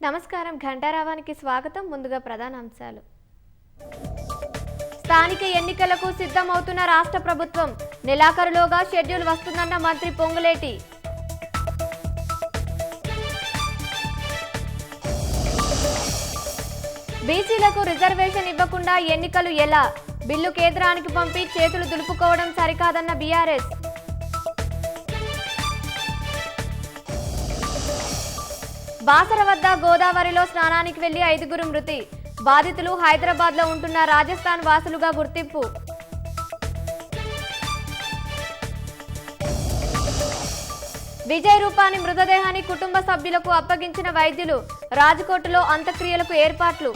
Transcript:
నమస్కారం ఘంటారావానికి స్వాగతం. ముందుగా ప్రధాన అంశాలు. స్థానిక ఎన్నికలకు సిద్ధమవుతున్న రాష్ట్ర ప్రభుత్వం. నెలాఖరులోగా షెడ్యూల్ వస్తుందన్న మంత్రి పొంగులేటి. బీసీలకు రిజర్వేషన్ ఇవ్వకుండా ఎన్నికలు ఎలా? బిల్లు కేంద్రానికి పంపి చేతులు దులుపుకోవడం సరికాదన్న బీఆర్ఎస్. బాసర వద్ద గోదావరిలో స్నానానికి వెళ్లి 5గురు మృతి. బాధితులు హైదరాబాద్లో ఉంటున్న రాజస్థాన్ వాసులుగా గుర్తింపు. విజయ్ రూపాని మృతదేహాన్ని కుటుంబ సభ్యులకు అప్పగించిన వైద్యులు. రాజ్కోట్లో అంత్యక్రియలకు ఏర్పాట్లు.